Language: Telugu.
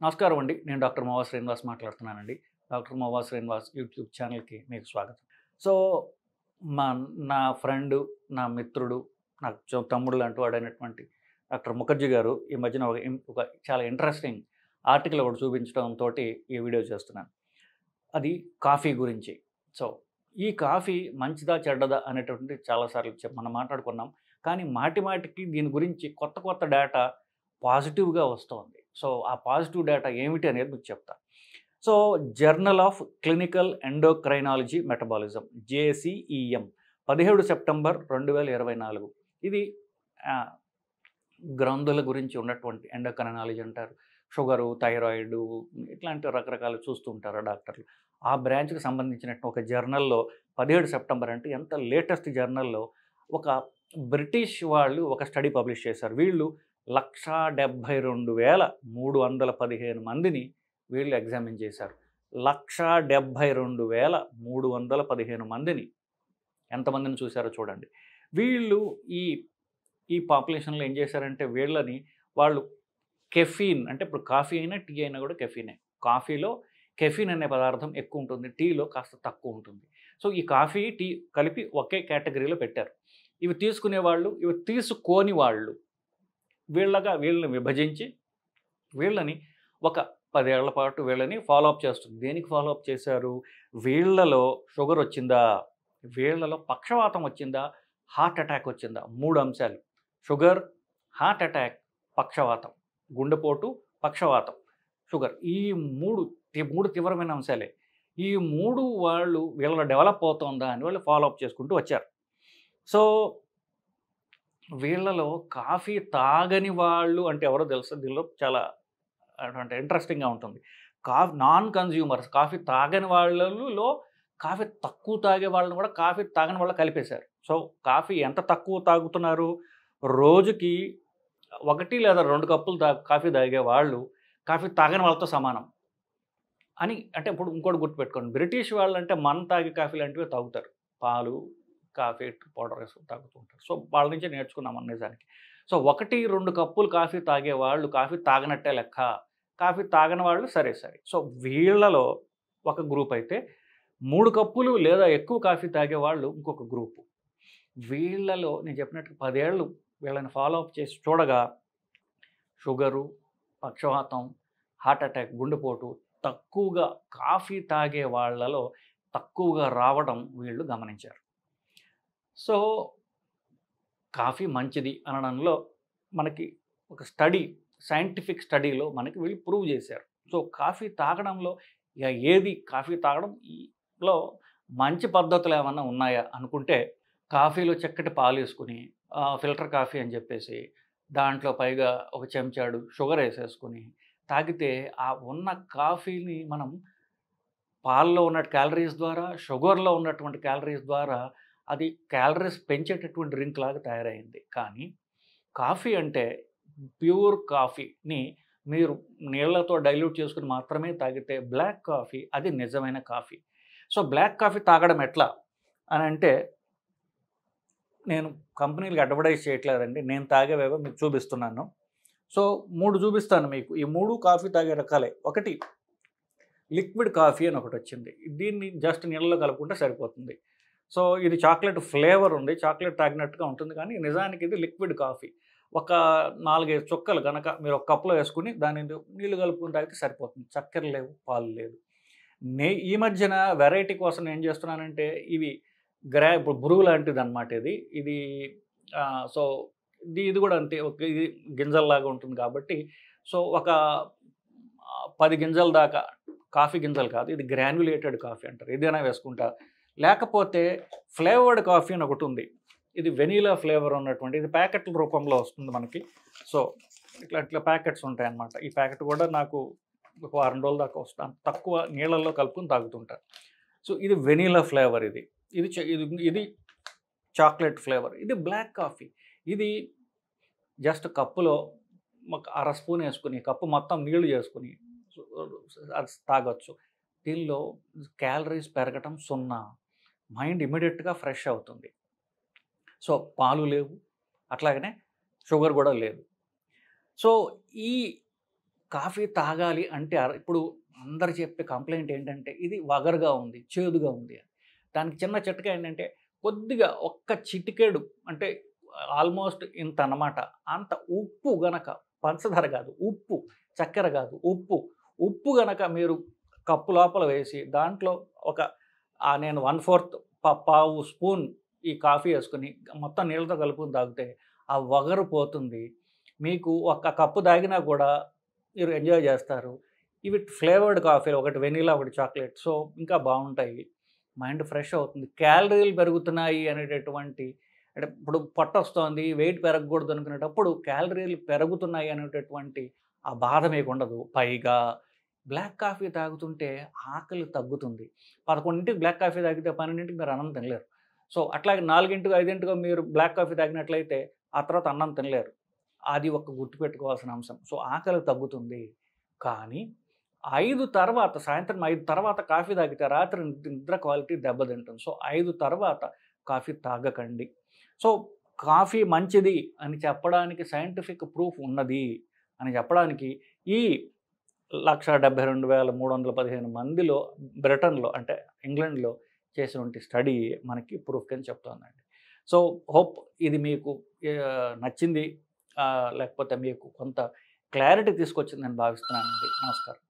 నమస్కారం అండి. నేను డాక్టర్ మోవా శ్రీనివాస్ మాట్లాడుతున్నానండి. డాక్టర్ మోవా శ్రీనివాస్ యూట్యూబ్ ఛానల్‌కి మీకు స్వాగతం. సో, మా నా ఫ్రెండు, నా మిత్రుడు, నాకు తమ్ముడు లాంటి వాడైనటువంటి డాక్టర్ ముఖర్జీ గారు ఈ మధ్యన ఒక చాలా ఇంట్రెస్టింగ్ ఆర్టికల్ ఒకటి చూపించడంతోటి ఈ వీడియో చేస్తున్నాను. అది కాఫీ గురించి. సో, ఈ కాఫీ మంచిదా? చెడ్డదా? అనేటువంటిది చాలా సార్లు మనం మాట్లాడుకున్నాం. కానీ మాటికి దీని గురించి కొత్త డేటా పాజిటివ్‌గా వస్తోంది. సో, ఆ పాజిటివ్ డేటా ఏమిటి అనేది మీకు చెప్తా. So, journal of clinical endocrinology metabolism JCEM 17 September 2024 ఇది ఆహ్, గ్రంథుల గురించి ఉన్నటువంటి ఎండోక్రైనాలజీ అంటారు. షుగరు, థైరాయిడు ఇట్లాంటి రకరకాలు చూస్తూ ఉంటారు డాక్టర్లు. ఆ బ్రాంచ్‌కి సంబంధించినట్టు ఒక జర్నల్‌లో 17 సెప్టెంబర్ అంటే ఎంత లేటెస్ట్ జర్నల్‌లో ఒక బ్రిటిష్ వాళ్ళు ఒక స్టడీ పబ్లిష్ చేశారు. వీళ్ళు 172,315 మందిని వీళ్ళు ఎగ్జామిన్ చేశారు. 172,315 మందిని ఎంతమందిని చూసారో చూడండి. వీళ్ళు ఈ ఈ పాపులేషన్‌లో ఏం చేశారంటే వీళ్ళని వాళ్ళు కెఫీన్ అంటే ఇప్పుడు కాఫీ అయినా, టీ అయినా కూడా కెఫీనే. కాఫీలో కెఫీన్ అనే పదార్థం ఎక్కువ ఉంటుంది. టీలో కాస్త తక్కువ ఉంటుంది. సో, ఈ కాఫీ, టీ కలిపి ఒకే కేటగిరీలో పెట్టారు. ఇవి తీసుకునేవాళ్ళు, ఇవి తీసుకోని వాళ్ళు వీళ్ళని విభజించి వీళ్ళని ఒక 10 ఏళ్ల పాటు వీళ్ళని ఫాలో అప్ చేస్తుంది. దేనికి ఫాలో అప్ చేశారు? వీళ్ళలో షుగర్ వచ్చిందా? వీళ్ళలో పక్షవాతం వచ్చిందా? హార్ట్ అటాక్ వచ్చిందా? 3 అంశాలు. షుగర్, హార్ట్ అటాక్, పక్షవాతం. గుండెపోటు, పక్షవాతం, షుగర్. ఈ 3 తీవ్రమైన అంశాలే. ఈ 3 వీళ్ళలో డెవలప్ అవుతోందా అని వాళ్ళు ఫాలో అప్ చేసుకుంటూ వచ్చారు. సో, వీళ్ళలో కాఫీ తాగని వాళ్ళు అంటే ఎవరో తెలుసా? దీనిలో చాలా అంటే ఇంట్రెస్టింగ్‌గా ఉంటుంది. నాన్ కన్జ్యూమర్స్ కాఫీ తాగని వాళ్ళలో కాఫీ తక్కువ తాగే వాళ్ళని కూడా కాఫీ తాగని వాళ్ళు కలిపేశారు. సో, కాఫీ ఎంత తక్కువ తాగుతున్నారు? రోజుకి 1 లేదా 2 కప్పులు కాఫీ తాగే వాళ్ళు కాఫీ తాగని వాళ్ళతో సమానం. అంటే ఇప్పుడు ఇంకోటి గుర్తుపెట్టుకోండి. బ్రిటిష్ వాళ్ళంటే తాగే కాఫీ లాంటివే తాగుతారు. పాలు, కాఫీ పౌడర్ వేసుకొని తాగుతూ ఉంటారు. సో, వాళ్ళ నుంచే నేర్చుకున్నాం నిజానికి. సో, 1, 2 కప్పులు కాఫీ తాగేవాళ్ళు కాఫీ తాగనట్టే లెక్క. కాఫీ తాగని వాళ్ళు సరే. సో, వీళ్ళలో ఒక గ్రూప్ అయితే 3 కప్పులు లేదా ఎక్కువ కాఫీ తాగేవాళ్ళు ఇంకొక గ్రూపు. వీళ్ళలో నేను చెప్పినట్టు 10 ఏళ్ళు వీళ్ళని ఫాలో అప్ చేసి చూడగా షుగరు, పక్షవాతం, హార్ట్ అటాక్, గుండెపోటు తక్కువగా కాఫీ తాగే వాళ్ళలో తక్కువగా రావడం వీళ్ళు గమనించారు. సో, కాఫీ మంచిది అనడంలో మనకి ఒక సైంటిఫిక్ స్టడీలో మనకి వీళ్ళు ప్రూవ్ చేశారు. సో, కాఫీ తాగడంలో కాఫీ తాగడంలో మంచి పద్ధతులు ఏమన్నా ఉన్నాయా అనుకుంటే కాఫీలో చక్కటి పాలేసుకొని ఫిల్టర్ కాఫీ అని చెప్పేసి దాంట్లో పైగా ఒక చెంచాడు షుగర్ ఏసేసుకొని తాగితే ఆ ఉన్న కాఫీని మనం పాల్లో ఉన్న క్యాలరీస్ ద్వారా, షుగర్‌లో ఉన్నటువంటి క్యాలరీస్ ద్వారా అది క్యాలరీస్ పెంచేటటువంటి డ్రింక్ లాగా తయారైంది. కానీ కాఫీ అంటే ప్యూర్ కాఫీని మీరు నీళ్ళతో డైల్యూట్ చేసుకొని మాత్రమే తాగితే బ్లాక్ కాఫీ అది నిజమైన కాఫీ. సో, బ్లాక్ కాఫీ తాగడం ఎట్లా అనంటే నేను కంపెనీలకి అడ్వర్టైజ్ చేయట్లేదండి. నేను తాగేవేవో మీకు చూపిస్తున్నాను. సో, 3 చూపిస్తాను మీకు. ఈ 3 కాఫీ తాగే రకాలే. ఒకటి లిక్విడ్ కాఫీ అని ఒకటొచ్చింది. దీన్ని జస్ట్ నీళ్ళలో కలుపుకుంటే సరిపోతుంది. సో, ఇది చాక్లేట్ ఫ్లేవర్ ఉంది. చాక్లేట్ తాగినట్టుగా ఉంటుంది కానీ నిజానికి ఇది లిక్విడ్ కాఫీ. ఒక 4, 5 చుక్కలు గనక మీరు ఒక కప్‌లో వేసుకొని దానిలో నీళ్లు కలుపుకొని తాగితే సరిపోతుంది. చక్కెర లేవు, పాలు లేదు. ఈ మధ్యన వెరైటీ కోసం ఏం చేస్తున్నానంటే ఇవి ఇప్పుడు బురుగు లాంటిదనమాట ఇది. ఇది సో, ఇది కూడా అంతే. ఇది గింజల్లాగా ఉంటుంది కాబట్టి సో, ఒక 10 గింజల దాకా కాఫీ గింజలు కాదు. ఇది గ్రాన్యులేటెడ్ కాఫీ అంటారు. ఏదైనా వేసుకుంటా. లేకపోతే ఫ్లేవర్డ్ కాఫీ అని ఒకటుంది. ఇది వెనిలా ఫ్లేవర్ ఉన్నటువంటి ఇది ప్యాకెట్ల రూపంలో వస్తుంది మనకి. సో, ఇట్లా ప్యాకెట్స్ ఉంటాయన్నమాట. ఈ ప్యాకెట్ కూడా నాకు ఒక వారం రోజుల దాకా వస్తాను. తక్కువ నీళ్ళల్లో కలుపుకొని తాగుతుంటా. సో, ఇది వెనిలా ఫ్లేవర్ ఇది. ఇది చాక్లెట్ ఫ్లేవర్. ఇది బ్లాక్ కాఫీ. ఇది జస్ట్ కప్పులో ఒక అర స్పూన్ వేసుకొని కప్పు మొత్తం నీళ్లు చేసుకొని అది తాగొచ్చు. దీనిలో క్యాలరీస్ పెరగటం 0. మైండ్ ఇమ్మీడియేట్‌గా ఫ్రెష్ అవుతుంది. సో, పాలు లేవు. అట్లాగనే షుగర్ కూడా లేదు. సో, ఈ కాఫీ తాగాలి అంటే ఇప్పుడు అందరు చెప్పే కంప్లెయింట్ ఏంటంటే, ఇది వగరుగా ఉంది, చేదుగా ఉంది అని. దానికి చిన్న చిట్కా ఏంటంటే, కొద్దిగా ఒక్క చిటికెడు అంటే ఆల్మోస్ట్ ఇంత అన్నమాట. అంత ఉప్పు గనక పంచదార కాదు, ఉప్పు, చక్కెర కాదు, ఉప్పు. ఉప్పు గనక మీరు కప్పు లోపల వేసి దాంట్లో ఒక నేను 1/4 పావు స్పూన్ ఈ కాఫీ యేసుకొని మొత్తం నీళ్ళతో కలుపుకొని తాగితే ఆ వగరు పోతుంది. మీకు ఒక్క కప్పు తాగినా కూడా మీరు ఎంజాయ్ చేస్తారు. ఇవి ఫ్లేవర్డ్ కాఫీలు ఒకటి వెనిలా, ఒకటి చాక్లేట్. సో, ఇంకా బావుంటాయి. మైండ్ ఫ్రెష్ అవుతుంది. క్యాలరీలు పెరుగుతున్నాయి అనేటటువంటి అంటే ఇప్పుడు పొట్టొస్తోంది, వెయిట్ పెరగకూడదు అనుకునేటప్పుడు క్యాలరీలు పెరుగుతున్నాయి అనేటటువంటి ఆ బాధ మీకుండదు. పైగా బ్లాక్ కాఫీ తాగుతుంటే ఆకలి తగ్గుతుంది. 11కి బ్లాక్ కాఫీ తాగితే 12కి మీరు అన్నం తినలేరు. సో, అట్లాగే 4, 5కో మీరు బ్లాక్ కాఫీ తాగినట్లయితే ఆ తర్వాత అన్నం తినలేరు. అది ఒక గుర్తుపెట్టుకోవాల్సిన అంశం. సో, ఆకలి తగ్గుతుంది. కానీ 5 తర్వాత సాయంత్రం 5 తర్వాత కాఫీ తాగితే రాత్రి నిద్ర క్వాలిటీ దెబ్బతింటుంది. సో, 5 తర్వాత కాఫీ తాగకండి. సో, కాఫీ మంచిది అని చెప్పడానికి సైంటిఫిక్ ప్రూఫ్ ఉన్నది అని చెప్పడానికి ఈ 1,72,315 మందిలో బ్రిటన్‌లో అంటే ఇంగ్లాండ్‌లో చేసినటువంటి స్టడీ మనకి ప్రూఫ్ కింద చెప్తోందండి. సో, హోప్ ఇది మీకు నచ్చింది. లేకపోతే మీకు కొంత క్లారిటీ తీసుకొచ్చిందని భావిస్తున్నానండి. నమస్కారం.